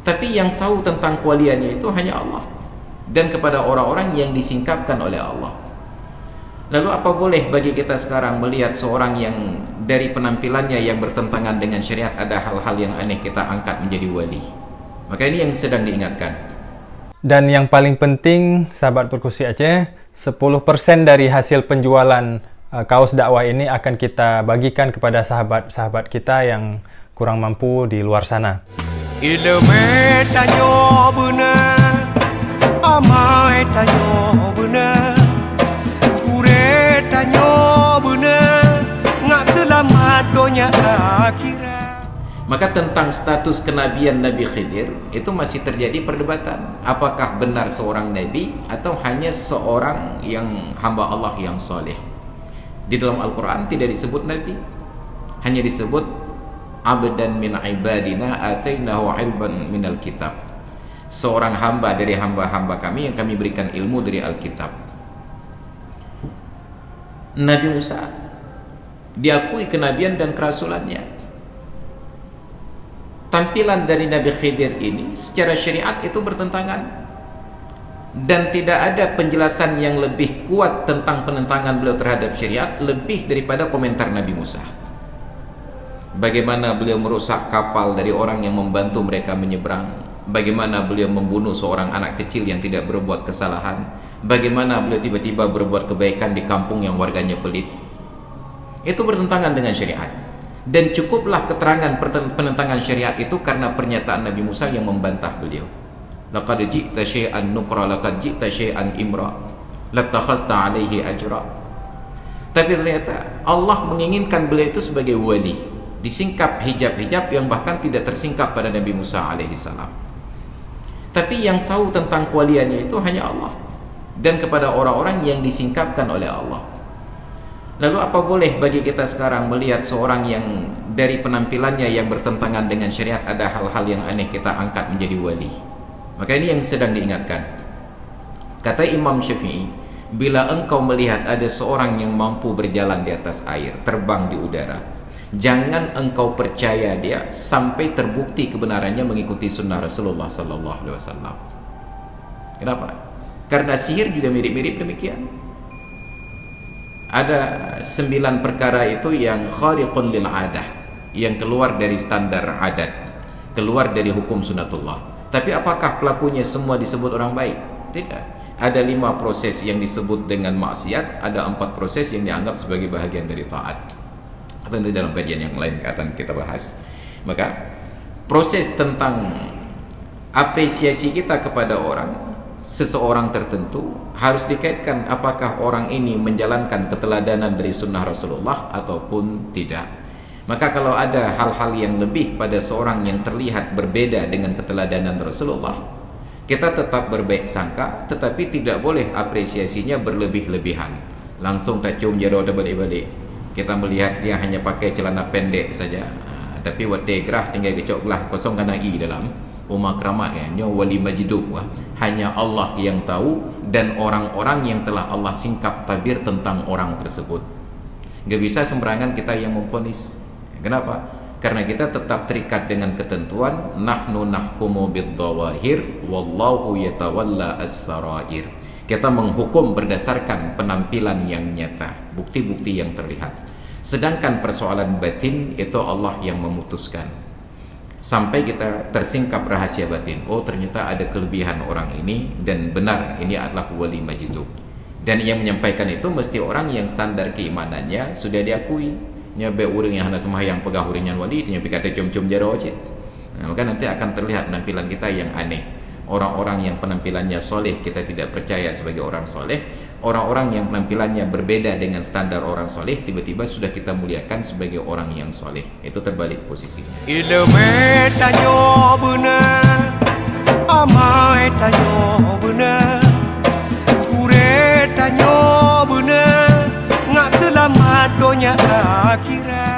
Tapi yang tahu tentang kualiannya itu hanya Allah, dan kepada orang-orang yang disingkapkan oleh Allah. Lalu apa boleh bagi kita sekarang melihat seorang yang dari penampilannya yang bertentangan dengan syariat, ada hal-hal yang aneh, kita angkat menjadi wali? Maka ini yang sedang diingatkan. Dan yang paling penting, sahabat Perkusi Aceh, 10% dari hasil penjualan kaos dakwah ini akan kita bagikan kepada sahabat-sahabat kita yang kurang mampu di luar sana. Ilmu tanyo benar, amai tanyo benar, kure tanyo benar, ngak selamat dunia akhirat. Maka tentang status kenabian Nabi Khidir itu masih terjadi perdebatan. Apakah benar seorang nabi atau hanya seorang yang hamba Allah yang soleh? Di dalam Al-Quran tidak disebut nabi, hanya disebut abdan min ibadina atainahu ilman minal kitab, seorang hamba dari hamba-hamba kami yang kami berikan ilmu dari Alkitab. Nabi Musa diakui kenabian dan kerasulannya. Tampilan dari Nabi Khidir ini secara syariat itu bertentangan, dan tidak ada penjelasan yang lebih kuat tentang penentangan beliau terhadap syariat lebih daripada komentar Nabi Musa. Bagaimana beliau merusak kapal dari orang yang membantu mereka menyeberang, bagaimana beliau membunuh seorang anak kecil yang tidak berbuat kesalahan, bagaimana beliau tiba-tiba berbuat kebaikan di kampung yang warganya pelit. Itu bertentangan dengan syariat, dan cukuplah keterangan penentangan syariat itu karena pernyataan Nabi Musa yang membantah beliau. Laqad ji'ta syai'an nukra, laqad ji'ta syai'an imra, latakhasta alaihi ajra. Tapi ternyata Allah menginginkan beliau itu sebagai wali, disingkap hijab-hijab yang bahkan tidak tersingkap pada Nabi Musa alaihissalam. Tapi yang tahu tentang kualiannya itu hanya Allah, dan kepada orang-orang yang disingkapkan oleh Allah. Lalu apa boleh bagi kita sekarang melihat seorang yang dari penampilannya yang bertentangan dengan syariat, ada hal-hal yang aneh, kita angkat menjadi wali? Maka ini yang sedang diingatkan. Kata Imam Syafi'i, bila engkau melihat ada seorang yang mampu berjalan di atas air, terbang di udara, jangan engkau percaya dia sampai terbukti kebenarannya mengikuti sunnah Rasulullah Sallallahu Alaihi Wasallam. Kenapa? Karena sihir juga mirip-mirip demikian. Ada 9 perkara itu yang khariqun lil adah, yang keluar dari standar adat, keluar dari hukum sunnatullah. Tapi apakah pelakunya semua disebut orang baik? Tidak. Ada 5 proses yang disebut dengan maksiat, ada 4 proses yang dianggap sebagai bahagian dari taat. Tentu dalam kajian yang lain akan kita bahas. Maka proses tentang apresiasi kita kepada seseorang tertentu harus dikaitkan apakah orang ini menjalankan keteladanan dari sunnah Rasulullah ataupun tidak. Maka kalau ada hal-hal yang lebih pada seorang yang terlihat berbeda dengan keteladanan Rasulullah, kita tetap berbaik sangka, tetapi tidak boleh apresiasinya berlebih-lebihan. Langsung tak cium jero balik-balik. Kita melihat dia hanya pakai celana pendek saja, tapi wate gerah tinggal kecok gelah kosong kana i dalam umma kramat ya, nyo wali majidub. Hanya Allah yang tahu, dan orang-orang yang telah Allah singkap tabir tentang orang tersebut. Gak bisa sembarangan kita yang memvonis. Kenapa? Karena kita tetap terikat dengan ketentuan nahnu nahkumu bid-dhawahir wallahu yatawalla as-sarair. Kita menghukum berdasarkan penampilan yang nyata, bukti-bukti yang terlihat. Sedangkan persoalan batin itu Allah yang memutuskan. Sampai kita tersingkap rahasia batin. Oh, ternyata ada kelebihan orang ini, dan benar ini adalah wali majizub. Dan yang menyampaikan itu mesti orang yang standar keimanannya sudah diakui. Nyabe orang yang hendak sembahyang pegah uringnya wali, nyabe kata cum-cum jaro aja. Maka nanti akan terlihat penampilan kita yang aneh. Orang-orang yang penampilannya soleh kita tidak percaya sebagai orang soleh. Orang-orang yang penampilannya berbeda dengan standar orang soleh tiba-tiba sudah kita muliakan sebagai orang yang soleh. Itu terbalik posisinya. Ilmu tanyo benar, amai tanyo benar, kure tanyo benar, ngak selamat dunia akhirat.